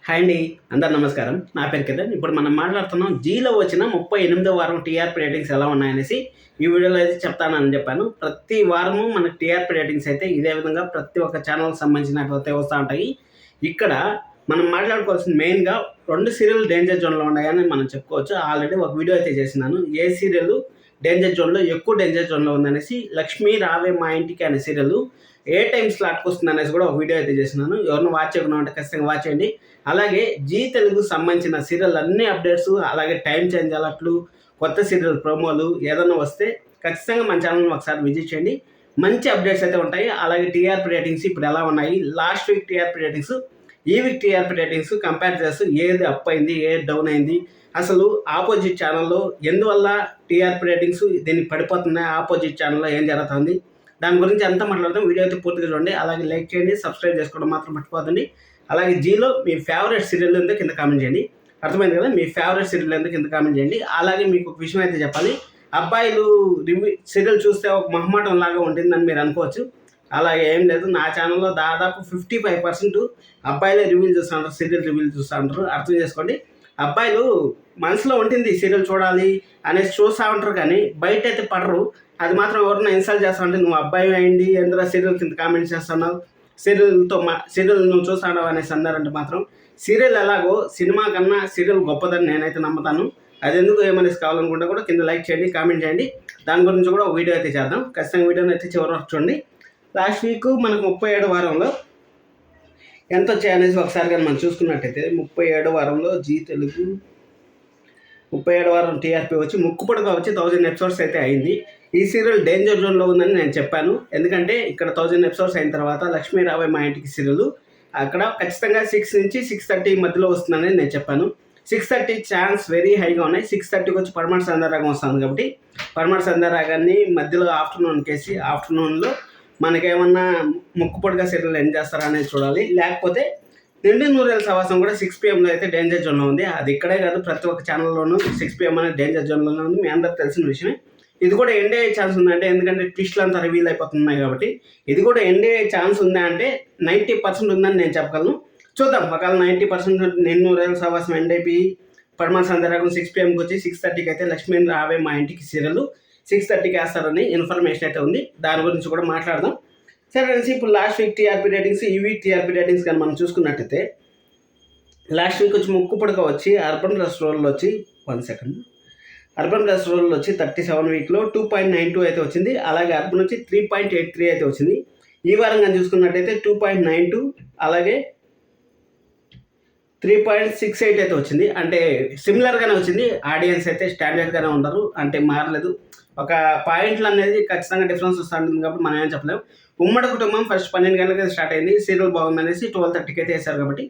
Hi అండి, అందరు నమస్కారం. నా పేరు కిరణ్. ఇప్పుడు మనం మాట్లాడుతున్నాం జీలో వచ్చిన 38వ వారం టీఆర్పీ రేటింగ్స్ ఎలా ఉన్నాయనేసి ఈ వీడియోలో అయితే చెప్తానని చెప్పాను. ప్రతి వారము మనకు టీఆర్పీ రేటింగ్స్ అయితే ఇదే విధంగా ప్రతి ఒక్క ఛానల్కి సంబంధించినట్లయితే వస్తూ ఉంటాయి. ఇక్కడ మనం మాట్లాడుకోవాల్సిన మెయిన్గా 2 సీరియల్ డేంజర్ జోన్లో ఉన్నాయని మనం చెప్పుకోవచ్చు. ఆల్రెడీ ఒక వీడియో అయితే చేసినాను. ఏ సీరియల్ డేంజర్ జోన్లో ఎక్కువ డేంజర్ జోన్లో ఉందనేసి లక్ష్మీ రావే మా ఇంటికి అనే సీరియల్ ఏ టైం స్లాట్కి వస్తుంది అనేసి కూడా ఒక వీడియో అయితే చేసినాను. ఎవరిని వాచ్ చేయకుండా ఉంటే ఖచ్చితంగా వాచ్ చేయండి. అలాగే జీ తెలుగు సంబంధించిన సీరియల్ అన్ని అప్డేట్స్, అలాగే టైం చేంజ్ అలర్ట్లు, కొత్త సీరియల్ ప్రోమోలు ఏదైనా వస్తే ఖచ్చితంగా మన ఛానల్ని ఒకసారి విజిట్ చేయండి. మంచి అప్డేట్స్ అయితే ఉంటాయి. అలాగే టీఆర్పీ రేటింగ్స్ ఇప్పుడు ఎలా ఉన్నాయి, లాస్ట్ వీక్ టీఆర్పీ రేటింగ్స్, ఈ వీక్ టీఆర్పీ రేటింగ్స్ కంపేర్ చేస్తూ ఏది అప్ అయింది, ఏది డౌన్ అయింది, అసలు ఆపోజిట్ ఛానల్లో ఎందువల్ల టీఆర్పీ రేటింగ్స్ దీనికి పడిపోతున్నాయి, ఆపోజిట్ ఛానల్లో ఏం జరుగుతుంది, దాని గురించి అంతా మాట్లాడదాం. వీడియో అయితే పూర్తిగా చూడండి. అలాగే లైక్ చేయండి, సబ్స్క్రైబ్ చేసుకోవడం మాత్రం మర్చిపోతుంది. అలాగే జీలో మీ ఫేవరెట్ సీరియల్ ఏందో కింద కామెంట్ చేయండి. అర్థమైంది కదా, మీ ఫేవరెట్ సీరియల్ ఏందో కింద కామెంట్ చేయండి. అలాగే మీకు ఒక విషయం అయితే చెప్పాలి, అబ్బాయిలు సీరియల్ చూస్తే ఒక మొహమాటం లాగా ఉంటుందని మీరు అనుకోవచ్చు. అలాగే ఏం లేదు, నా ఛానల్లో దాదాపు 55% అబ్బాయిలే రివ్యూలు చూస్తూ ఉంటారు, సీరియల్ రివ్యూలు చూస్తూ ఉంటారు. అర్థం చేసుకోండి, అబ్బాయిలు మనసులో ఉంటుంది సీరియల్ చూడాలి అనేసి చూస్తూ ఉంటారు, కానీ బయట అయితే పడరు. అది మాత్రం ఎవరన్నా ఇన్స్టాల్ చేస్తామంటే నువ్వు అబ్బాయి అయింది ఎందులో సీరియల్ కింద కామెంట్స్ చేస్తున్నావు, సీరియల్ నువ్వు చూస్తావు అనేసి అన్నారంటే మాత్రం సీరియల్ ఎలాగో సినిమా కన్నా సీరియల్ గొప్పదని నేనైతే నమ్ముతాను. అది ఎందుకు ఏమనేసి కావాలనుకుంటే కూడా కింద లైక్ చేయండి, కామెంట్ చేయండి. దాని గురించి కూడా ఒక వీడియో అయితే చేద్దాం. ఖచ్చితంగా వీడియోని అయితే చివరి వరకు చూడండి. లాస్ట్ వీక్ మనకు 37వ వారంలో ఎంత వచ్చాయనేసి ఒకసారి కానీ మనం చూసుకున్నట్టయితే 37వ వారంలో జీ తెలుగు 37వ వారం టీఆర్పీ వచ్చి ముక్కుపొడగా వచ్చి 1000 ఎపిసోడ్స్ అయితే అయింది. ఈ సీరియల్ డేంజర్ జోన్లో ఉందని నేను చెప్పాను. ఎందుకంటే ఇక్కడ 1000 ఎపిసోడ్స్ అయిన తర్వాత లక్ష్మీ రావే మా ఇంటికి సీరియల్ అక్కడ ఖచ్చితంగా 6 నుంచి 6:30 మధ్యలో వస్తుందని నేను చెప్పాను. 6:30 ఛాన్స్ వెరీ హైగా ఉన్నాయి. 6:30కి వచ్చి పడమటి సంధ్యారాగం వస్తుంది కాబట్టి పడమటి సంధ్యారాగాన్ని మధ్యలో ఆఫ్టర్నూన్కి వేసి ఆఫ్టర్నూన్లో మనకేమన్నా ముక్కుపొడిగా సీరియల్ ఎండ్ చేస్తారా అనేది చూడాలి. లేకపోతే నిండు నూరేళ్ళ సవాసం కూడా 6 PM అయితే డేంజర్ జోన్లో ఉంది. అది ఇక్కడే కాదు, ప్రతి ఒక్క ఛానల్లోనూ 6 PM అనేది డేంజర్ జోన్లోనే ఉంది. మీ అందరికి తెలిసిన విషయమే. ఇది కూడా ఎండ్ అయ్యే ఛాన్స్ ఉందంటే, ఎందుకంటే ట్విస్ట్లు అంతా రివీల్ అయిపోతున్నాయి కాబట్టి ఇది కూడా ఎండ్ అయ్యే ఛాన్స్ ఉందా అంటే 90% ఉందని నేను చెప్పగలను. చూద్దాం, ఒకవేళ 90% నిండు నూరేళ్ళ సవాసం ఎండ్ అయిపోయి పడమటి సంధ్యారాగం 6 PMకి వచ్చి 6:30కి అయితే లక్ష్మీ రావే మా ఇంటికి సీరియల్ 6:30కి వేస్తారని ఇన్ఫర్మేషన్ అయితే ఉంది. దాని గురించి కూడా మాట్లాడదాం. సరే ఫ్రెండ్స్, ఇప్పుడు లాస్ట్ వీక్ టీఆర్పీ రేటింగ్స్, ఈ వీక్ టీఆర్పీ రేటింగ్స్ కానీ మనం చూసుకున్నట్టయితే లాస్ట్ వీక్ వచ్చి ముక్కుపొడక వచ్చి అర్బన్ రెస్టారెంట్లో వచ్చి 1 సెకండ్ అర్బన్ రెస్టారెంట్లో వచ్చి 37 వీక్లో 2.92 అయితే వచ్చింది. అలాగే అర్బన్ వచ్చి 3.83 అయితే వచ్చింది. ఈ వారం కానీ చూసుకున్నట్టయితే 2.92 అలాగే 3.68 అయితే వచ్చింది. అంటే సిమిలర్గానే వచ్చింది. ఆడియన్స్ అయితే స్టాండర్డ్గానే ఉండరు, అంటే మారలేదు. ఒక పాయింట్లు అనేది ఖచ్చితంగా డిఫరెన్స్ వస్తూ ఉంటుంది కాబట్టి మనం ఏం చెప్పలేము. ఉమ్మడి కుటుంబం ఫస్ట్ 12 గంటలకి స్టార్ట్ అయింది. సీరియల్ బాగుందనేసి 12:30కి అయితే వేశారు కాబట్టి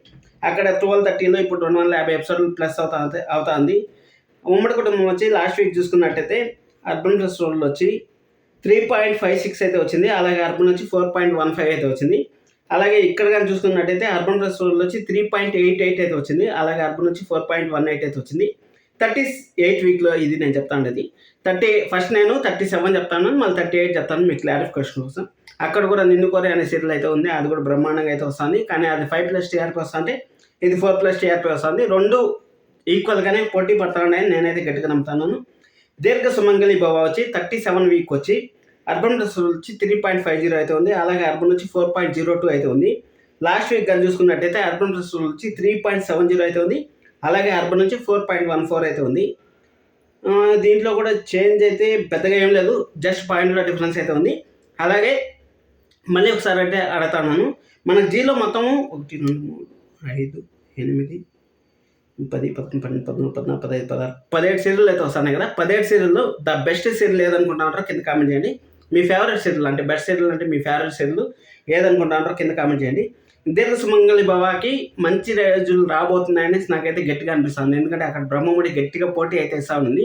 అక్కడ 12:30లో ఇప్పుడు 250 ఎపిసోడ్లు ప్లస్ అవుతుంది. ఉమ్మడి కుటుంబం వచ్చి లాస్ట్ వీక్ చూసుకున్నట్టయితే అర్బన్ రెస్టారెంట్లో వచ్చి 3.56 అయితే వచ్చింది. అలాగే అర్బన్ వచ్చి 4.15 అయితే వచ్చింది. అలాగే ఇక్కడ కానీ చూసుకున్నట్టయితే అర్బన్ రెస్టారెంట్లో వచ్చి 3.88 అయితే వచ్చింది. అలాగే అర్బన్ వచ్చి 4.18 అయితే వచ్చింది. 38 వీక్లో ఇది నేను చెప్తాను. అది ఫస్ట్ నేను 37 చెప్తాను, మళ్ళీ 38 చెప్తాను మీకు క్లారిఫికేషన్ కోసం. అక్కడ కూడా నిన్ను కోరే అనే సీరియల్ అయితే ఉంది. అది కూడా బ్రహ్మాండంగా అయితే వస్తుంది, కానీ అది 5+ టీఆర్పీ వస్తుంది, ఇది 4+ టీఆర్పీ వస్తుంది. రెండు ఈక్వల్గానే పోటీ పడతా ఉన్నాయని నేనైతే గట్టిగా నమ్ముతాను. దీర్ఘ సుమంగళి భవ వచ్చి 37 వీక్ వచ్చి అర్బన్ రెస్టారెంట్ వచ్చి 3.50 అయితే ఉంది. అలాగే అర్బన్ వచ్చి 4.02 అయితే ఉంది. లాస్ట్ వీక్ కానీ చూసుకున్నట్టయితే అర్బన్ రెస్టారెంట్ వచ్చి 3.70 అయితే ఉంది. అలాగే అర్బన్ నుంచి 4.14 అయితే ఉంది. దీంట్లో కూడా చేంజ్ అయితే పెద్దగా ఏం లేదు, జస్ట్ పాయింట్లో డిఫరెన్స్ అయితే ఉంది. అలాగే మళ్ళీ ఒకసారి అంటే అడుగుతాను, మన జీలో మొత్తము 1 2 3 5 8 10 11 12 13 14 15 16 17 సీరియల్ అయితే వస్తున్నాయి కదా. 17 సీరియల్లో ద బెస్ట్ సీరియల్ ఏదనుకుంటారో కింద కామెంట్ చేయండి. మీ ఫేవరెట్ సీరియల్ అంటే బెస్ట్ సీరియల్ అంటే మీ ఫేవరెట్ సీరియల్ ఏదనుకుంటారో కింద కామెంట్ చేయండి. దీర్ఘ సుమంగళి భవాకి మంచి రోజులు రాబోతున్నాయని నాకైతే గట్టిగా అనిపిస్తుంది. ఎందుకంటే అక్కడ బ్రహ్మముడి గట్టిగా పోటీ అయితే ఇస్తూ ఉంది,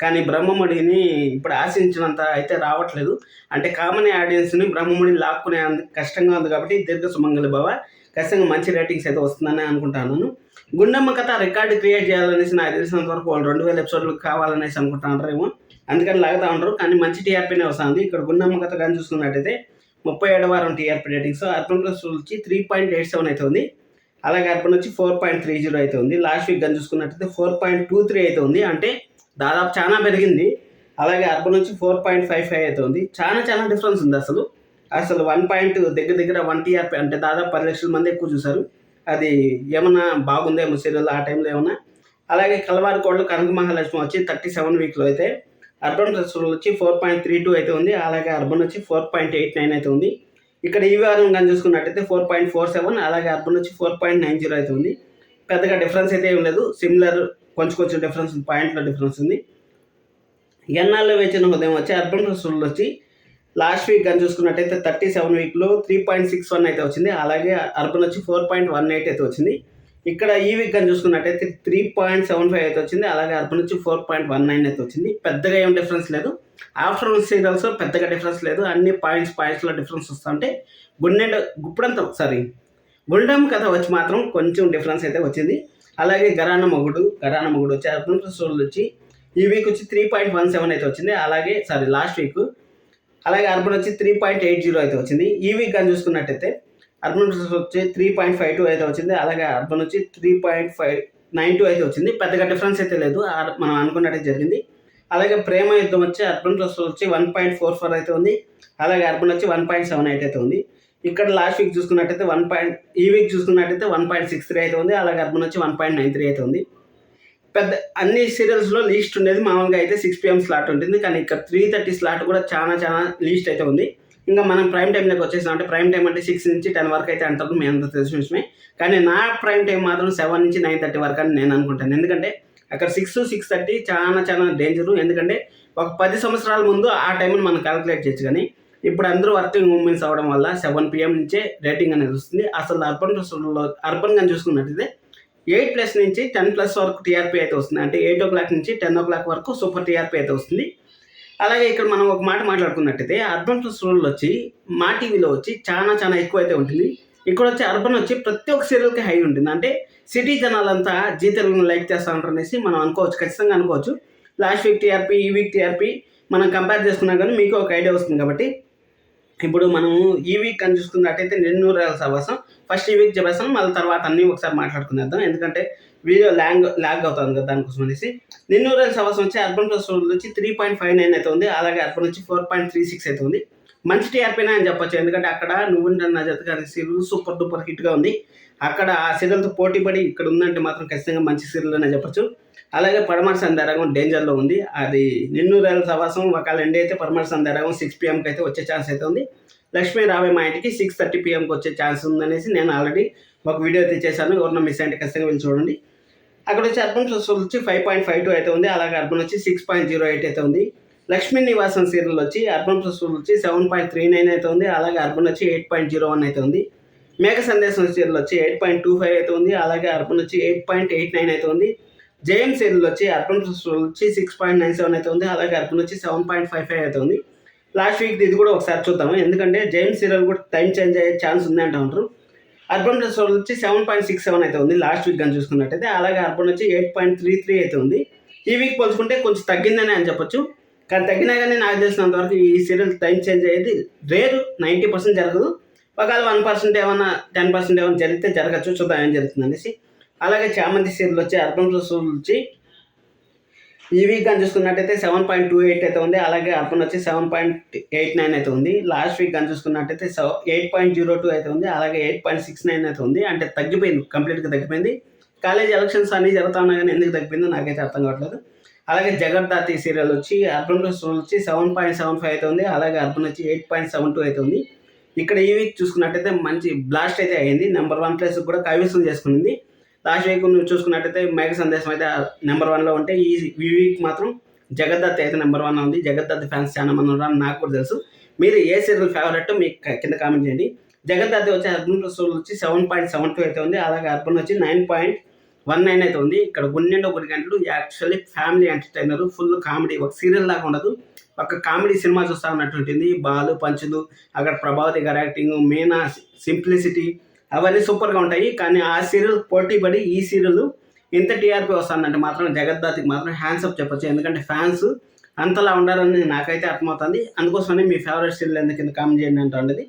కానీ బ్రహ్మముడిని ఇప్పుడు ఆశించినంత అయితే రావట్లేదు. అంటే కామన్ ఆడియన్స్ని బ్రహ్మముడిని లాక్కునే కష్టంగా ఉంది కాబట్టి దీర్ఘ సుమంగళి భవ ఖచ్చితంగా మంచి రేటింగ్స్ అయితే వస్తుందని అనుకుంటున్నాను. గుండమ్మ కథ రికార్డు క్రియేట్ చేయాలనేసి నాకు తెలిసినంత వరకు వాళ్ళు 2000 ఎపిసోడ్లు కావాలనేసి అనుకుంటున్నారేమో, అందుకని లాగుతూ ఉంటారు. కానీ మంచి టీఆర్పీనే వస్తుంది. ఇక్కడ గుండమ్మ కథ కానీ చూసుకున్నట్టయితే 37వ వారం టీఆర్పీ రేటింగ్స్ అర్బన్ ప్లస్ వచ్చి 3.87 అయితే ఉంది. అలాగే అర్బన్ వచ్చి 4.30 అయితే ఉంది. లాస్ట్ వీక్ కానీ చూసుకున్నట్టయితే 4.23 అయితే ఉంది. అంటే దాదాపు చాలా పెరిగింది. అలాగే అర్బన్ వచ్చి 4.55 అయితే ఉంది. చాలా డిఫరెన్స్ ఉంది అసలు 1 దగ్గర 1 టీఆర్పీ అంటే దాదాపు 10 లక్షల మంది ఎక్కువ చూశారు. అది ఏమన్నా బాగుందేమో సీరియల్ ఆ టైంలో ఏమన్నా. అలాగే కలవారి కోడలు కనక మహాలక్ష్మి వచ్చి 37 వీక్లో అయితే అర్బన్ ప్లస్ వచ్చి 4.32 అయితే ఉంది. అలాగే అర్బన్ వచ్చి 4.89 అయితే ఉంది. ఇక్కడ ఈ వారం కానీ చూసుకున్నట్టయితే 4.47, అలాగే అర్బన్ వచ్చి 4.90 అయితే ఉంది. పెద్దగా డిఫరెన్స్ అయితే ఏం లేదు, సిమిలర్ కొంచెం డిఫరెన్స్ ఉంది, పాయింట్లో డిఫరెన్స్ ఉంది. ఎన్నాళ్ళు వేచిన ఉదయం వచ్చి అర్బన్ ప్లస్ వచ్చి లాస్ట్ వీక్ కానీ చూసుకున్నట్టయితే 37 వీక్లో 3.61 అయితే వచ్చింది. అలాగే అర్బన్ వచ్చి 4.18 అయితే వచ్చింది. ఇక్కడ ఈ వీక్ కానీ చూసుకున్నట్టయితే 3.75 అయితే వచ్చింది. అలాగే అర్బన్ వచ్చి 4.19 అయితే వచ్చింది. పెద్దగా ఏం డిఫరెన్స్ లేదు. ఆఫ్టర్నూన్ సీరియల్స్ పెద్దగా డిఫరెన్స్ లేదు. అన్ని పాయింట్స్లో డిఫరెన్స్ వస్తుంటే గుండెం కథ వచ్చి మాత్రం కొంచెం డిఫరెన్స్ అయితే వచ్చింది. అలాగే గరాన మొగుడు వచ్చి అర్బన్ ప్లస్ వచ్చి ఈ వీక్ వచ్చి 3.17 అయితే వచ్చింది. అలాగే లాస్ట్ వీక్. అలాగే అర్బన్ వచ్చి 3.80 అయితే వచ్చింది. ఈ వీక్ కానీ చూసుకున్నట్టయితే అర్బన్ వచ్చి 3.52 అయితే వచ్చింది. అలాగే అర్బన్ వచ్చి 3.92 అయితే వచ్చింది. పెద్దగా డిఫరెన్స్ అయితే లేదు, మనం అనుకున్నట్టే జరిగింది. అలాగే ప్రేమ యుద్ధం వచ్చి అర్బన్ ప్లస్ వచ్చి 1.44 అయితే ఉంది. అలాగే అర్బన్ వచ్చి 1.78 అయితే ఉంది. ఇక్కడ లాస్ట్ వీక్ చూసుకున్నట్టయితే ఈ వీక్ చూసుకున్నట్టయితే 1.63 అయితే ఉంది. అలాగే అర్బన్ వచ్చి 1.93 అయితే ఉంది. పెద్ద అన్ని సీరియల్స్లో లీస్ట్ ఉండేది మామూలుగా అయితే 6 PM స్లాట్ ఉంటుంది, కానీ ఇక్కడ 3:30 స్లాట్ కూడా చాలా లీస్ట్ అయితే ఉంది. ఇంకా మనం ప్రైమ్ టైంలోకి వచ్చేసాం. అంటే ప్రైమ్ టైం అంటే 6 నుంచి 10 వరకు అయితే అంటారు, మీ అంత తెలిసిన విషయమే. కానీ నా ప్రైమ్ టైం మాత్రం 7 నుంచి 9:30 వరకు అని నేను అనుకుంటాను. ఎందుకంటే అక్కడ 6-6:30 చాలా డేంజరు. ఎందుకంటే ఒక 10 సంవత్సరాల ముందు ఆ టైంని మనం క్యాలిక్యులేట్ చేయొచ్చు, కానీ ఇప్పుడు అందరూ వర్కింగ్ ఉమెన్స్ అవ్వడం వల్ల 7 PM నుంచే రేటింగ్ అనేది వస్తుంది. అసలు అర్బన్ కానీ చూసుకున్నట్టయితే 8+ నుంచి 10+ వరకు టీఆర్పీ అయితే వస్తుంది. అంటే 8 o'clock నుంచి 10 o'clock వరకు సూపర్ టీఆర్పీ అయితే వస్తుంది. అలాగే ఇక్కడ మనం ఒక మాట మాట్లాడుకున్నట్టయితే అర్బన్ ప్లస్ వచ్చి మా టీవీలో వచ్చి చాలా ఎక్కువ అయితే ఉంటుంది. ఇక్కడ వచ్చి అర్బన్ వచ్చి ప్రతి ఒక్క సీరియల్కి హై ఉంటుంది. అంటే సిటీ జనాలంతా జీ తెలుగును లైక్ చేస్తూ ఉంటారు అనేసి మనం అనుకోవచ్చు, ఖచ్చితంగా అనుకోవచ్చు. లాస్ట్ వీక్ టీఆర్పీ, ఈ వీక్ టీఆర్పీ మనం కంపేర్ చేసుకున్నా కానీ మీకు ఒక ఐడియా వస్తుంది. కాబట్టి ఇప్పుడు మనము ఈ వీక్ అని చూసుకున్నట్టయితే నిన్నూరేళ్ల సహవాసం ఫస్ట్ ఈ వీక్ చెప్పేస్తాను, మళ్ళీ తర్వాత అన్నీ ఒకసారి మాట్లాడుకునేద్దాం. ఎందుకంటే వీడియో లాగ్ అవుతుంది కదా, దానికోసం అనేసి. నిన్నూరేళ్ల సహవాసం వచ్చి అర్బన్ ప్లస్ వచ్చి 3.59 అయితే ఉంది. అలాగే అర్బన్ వచ్చి 4.36 అయితే ఉంది. మంచి టీఆర్పీనే అని చెప్పొచ్చు. ఎందుకంటే అక్కడ నువ్వు నా జత కానీ సీరియల్ సూపర్ డూపర్ హిట్గా ఉంది. అక్కడ ఆ సీరియల్తో పోటీపడి ఇక్కడ ఉందంటే మాత్రం ఖచ్చితంగా మంచి సీరియల్ అనే చెప్పొచ్చు. అలాగే పడమర సంధ్యారాగం డేంజర్లో ఉంది. అది నిన్నూరేళ్ల సహవాసం ఒకవేళ ఎండ్ అయితే పడమర సంధ్యారాగం 6 PMకి అయితే వచ్చే ఛాన్స్ అయితే ఉంది. లక్ష్మీ రావే మా ఇంటికి 6:30 PMకి వచ్చే ఛాన్స్ ఉందనేసి నేను ఆల్రెడీ ఒక వీడియో అయితే చేశాను. ఎవరన్నా మిస్ అంటే ఖచ్చితంగా వెళ్ళి చూడండి. అక్కడ వచ్చి అర్బన్ వచ్చి 5.52 అయితే ఉంది. అలాగే అర్బన్ వచ్చి 6.08 అయితే ఉంది. లక్ష్మీ నివాసం సీరియల్ వచ్చి అర్బన్ వచ్చి 7.39 అయితే ఉంది. అలాగే అర్బన్ వచ్చి 8.01 అయితే ఉంది. మేఘ సందేశం సీరియల్ వచ్చి 8.25 అయితే ఉంది. అలాగే అర్బన్ వచ్చి 8.89 అయితే ఉంది. జేఎం సీరియల్ వచ్చి అర్బన్ వచ్చి 6.97 అయితే ఉంది. అలాగే అర్బన్ వచ్చి 7.55 అయితే ఉంది. లాస్ట్ వీక్ ఇది కూడా ఒకసారి చూద్దాము, ఎందుకంటే జేఎం సీరియల్ కూడా టైం చేంజ్ అయ్యే ఛాన్స్ ఉంది అంటూ ఉంటారు. అర్బన్ వచ్చి 7.67 అయితే ఉంది లాస్ట్ వీక్ కానీ చూసుకున్నట్టయితే. అలాగే అర్బన్ వచ్చి 8.33 అయితే ఉంది. ఈ వీక్ పోల్చుకుంటే కొంచెం తగ్గిందని అని చెప్పొచ్చు. కానీ తగ్గినా కానీ నాకు తెలిసినంత వరకు ఈ సీరియల్ టైం చేంజ్ అయ్యేది రేరు, 90% జరగదు. ఒకవేళ 1% ఏమన్నా 10% ఏమైనా జరిగితే జరగచ్చు, చూద్దాం ఏం జరుగుతుంది అనేసి. అలాగే చామంతి సీరియల్ వచ్చి అర్బన్ వచ్చి ఈ వీక్ కానీ చూసుకున్నట్టయితే 7.28 అయితే ఉంది. అలాగే అర్బన్ వచ్చి 7.89 అయితే ఉంది. లాస్ట్ వీక్ కానీ చూసుకున్నట్టయితే 8.02 అయితే ఉంది. అలాగే 8.69 అయితే ఉంది. అంటే తగ్గిపోయింది, కంప్లీట్గా తగ్గిపోయింది. కాలేజ్ ఎలక్షన్స్ అన్నీ జరుగుతా ఉన్నా కానీ ఎందుకు తగ్గిపోయిందో నాకైతే అర్థం కావట్లేదు. అలాగే జగర్దాతి సీరియల్ వచ్చి అర్బన్ వచ్చి 7.75 అయితే ఉంది. అలాగే అర్బన్ వచ్చి 8.72 అయితే ఉంది. ఇక్కడ ఈ వీక్ చూసుకున్నట్టయితే మంచి బ్లాస్ట్ అయితే అయ్యింది. నెంబర్ 1 ప్లేస్ కూడా కైవసం చేసుకునింది. లాస్ట్ వీక్ నువ్వు చూసుకున్నట్టయితే మేఘ సందేశం అయితే నెంబర్ 1లో ఉంటే ఈ వీక్ మాత్రం జగద్దత్ అయితే నెంబర్ 1 ఉంది. జగద్దత్ ఫ్యాన్స్ చాలా మంది ఉన్నారని నాకు కూడా తెలుసు. మీరు ఏ సీరియల్ ఫేవరెట్ మీకు కింద కామెంట్ చేయండి. జగద్దత్ వచ్చి అర్బన్ వచ్చి 7.72 అయితే ఉంది. అలాగే అర్బన్ వచ్చి 9.19 అయితే ఉంది. ఇక్కడ గుండెండు 1 గంటలు actually family entertainer, full comedy, ఒక సీరియల్ లాగా ఉండదు, ఒక కామెడీ సినిమా చూస్తూ ఉన్నట్టుంటుంది. బాలు పంచులు, అక్కడ ప్రభావతి గారి యాక్టింగ్, మీనా సింప్లిసిటీ అవన్నీ సూపర్గా ఉంటాయి. కానీ ఆ సీరియల్ పోటీ పడి ఈ సీరియల్ ఇంత టీఆర్పీ వస్తుందంటే మాత్రం జగద్దాతికి మాత్రం హ్యాండ్సప్ చెప్పొచ్చు. ఎందుకంటే ఫ్యాన్స్ అంతలా ఉండాలని నాకైతే అర్థమవుతుంది. అందుకోసమని మీ ఫేవరెట్ సీరియల్ ఎందుకు కింద కామెంట్ చేయండి అంటే ఉండేది.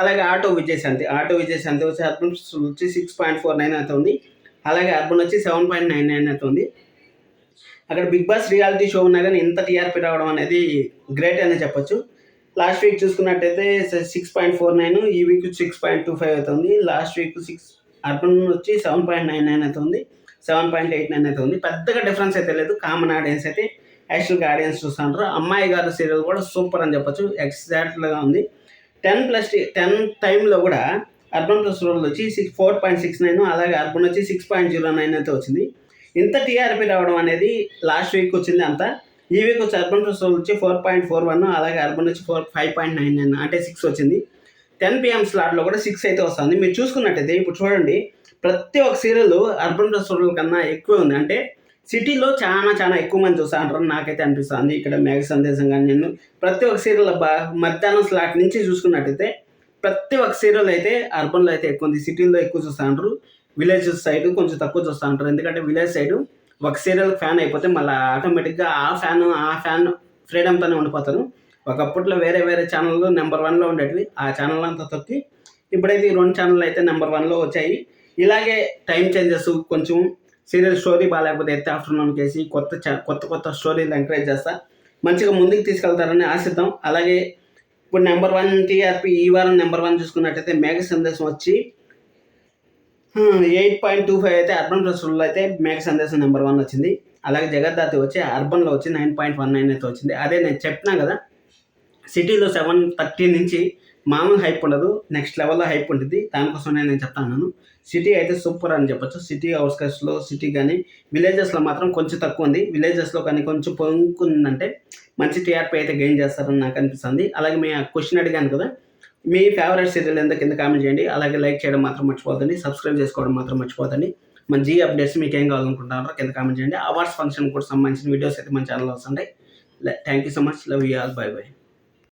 అలాగే ఆటో విజయశాంతి వచ్చి అర్బన్ వచ్చి 6.49 అయితే ఉంది. అలాగే అర్బన్ వచ్చి 7.99 అయితే ఉంది. అక్కడ బిగ్ బాస్ రియాలిటీ షో ఉన్నా కానీ ఇంత టీఆర్పీ రావడం అనేది గ్రేట్ అనే చెప్పొచ్చు. లాస్ట్ వీక్ చూసుకున్నట్టయితే 6.49, ఈ వీక్ 6.25 అవుతుంది. లాస్ట్ వీక్ అర్బన్ వచ్చి 7.99 అయితే ఉంది, 7.89 అయితే ఉంది. పెద్దగా డిఫరెన్స్ అయితే లేదు. కామన్ ఆడియన్స్ అయితే యాక్చువల్గా ఆడియన్స్ చూస్తుంటారు. అమ్మాయి గారు సీరియల్ కూడా సూపర్ అని చెప్పొచ్చు, ఎగ్జాక్ట్గా ఉంది. 10 టైంలో కూడా అర్బన్ ప్లస్ రూరల్ వచ్చి 4.69, అలాగే అర్బన్ వచ్చి 6.09 అయితే వచ్చింది. ఇంత టీఆర్పీ రావడం అనేది లాస్ట్ వీక్ వచ్చింది అంతా. ఈ వీక్ వచ్చి అర్బన్ ప్లస్ రూరల్ వచ్చి 4.41, అలాగే అర్బన్ వచ్చి 5.99 అంటే 6 వచ్చింది. 10 PM స్లాట్లో కూడా 6 అయితే వస్తుంది. మీరు చూసుకున్నట్టయితే ఇప్పుడు చూడండి, ప్రతి ఒక్క సీరియల్ అర్బన్ ప్లస్ రూరల్ కన్నా ఎక్కువ ఉంది. అంటే సిటీలో చాలా ఎక్కువ మంది చూస్తా అంటారు నాకైతే అనిపిస్తుంది. ఇక్కడ మేఘ సందేశం కానీ నేను ప్రతి ఒక్క సీరియల్ మధ్యాహ్నం స్లాట్ నుంచి చూసుకున్నట్టయితే ప్రతి ఒక్క సీరియల్ అయితే అర్బన్లో అయితే ఎక్కువ ఉంది. సిటీలో ఎక్కువ చూస్తూ ఉంటారు, విలేజ్ సైడ్ కొంచెం తక్కువ చూస్తూ ఉంటారు. ఎందుకంటే విలేజ్ సైడ్ ఒక సీరియల్ ఫ్యాన్ అయిపోతే మళ్ళీ ఆటోమేటిక్గా ఆ ఫ్యాన్ ఫ్రీడమ్తోనే ఉండిపోతారు. ఒకప్పట్లో వేరే ఛానళ్ళు నెంబర్ 1లో ఉండేటివి, ఆ ఛానల్ అంతా తొక్కి ఇప్పుడైతే ఈ 2 ఛానళ్ళు అయితే నెంబర్ 1లో వచ్చాయి. ఇలాగే టైం చేంజెస్, కొంచెం సీరియల్ స్టోరీ బాగాలేకపోతే ఎత్తే ఆఫ్టర్నూన్కి వేసి కొత్త స్టోరీలు ఎంకరేజ్ చేస్తా మంచిగా ముందుకు తీసుకెళ్తారని ఆశిద్దాం. అలాగే ఇప్పుడు నెంబర్ 1 టీఆర్పీ ఈ వారం నెంబర్ 1 చూసుకున్నట్టయితే మేఘ సందేశం వచ్చి 8.25 అయితే అర్బన్ ప్లస్ రూరల్ అయితే మేఘ సందేశం నెంబర్ 1 వచ్చింది. అలాగే జగద్దాతి వచ్చి అర్బన్లో వచ్చి 9.19 అయితే వచ్చింది. అదే నేను చెప్తున్నా కదా, సిటీలో 7:30 నుంచి మామూలు హైప్ ఉండదు, నెక్స్ట్ లెవెల్లో హైప్ ఉంటుంది. దానికోసమే నేను చెప్తాను. సిటీ అయితే సూపర్ అని చెప్పొచ్చు. సిటీ అవుట్స్కట్స్లో సిటీ కానీ విలేజెస్లో మాత్రం కొంచెం తక్కువ ఉంది. విలేజెస్లో కానీ కొంచెం పొంగుందంటే మంచి టీఆర్పీ అయితే గెయిన్ చేస్తారని నాకు అనిపిస్తుంది. అలాగే మీ క్వశ్చన్ అడిగాను కదా, మీ ఫేవరెట్ సీరియల్ ఎంత కింద కామెంట్ చేయండి. అలాగే లైక్ చేయడం మాత్రం మర్చిపోతండి, సబ్స్క్రైబ్ చేసుకోవడం మాత్రం మర్చిపోతండి. మన జీ అప్డేట్స్ మీకు ఏం కావాలనుకుంటున్నారో కింద కామెంట్ చేయండి. అవార్డ్స్ ఫంక్షన్ కూడా సంబంధించిన వీడియోస్ అయితే మన ఛానల్లో వస్తుంటాయి. Thank you so much. Love you all. By.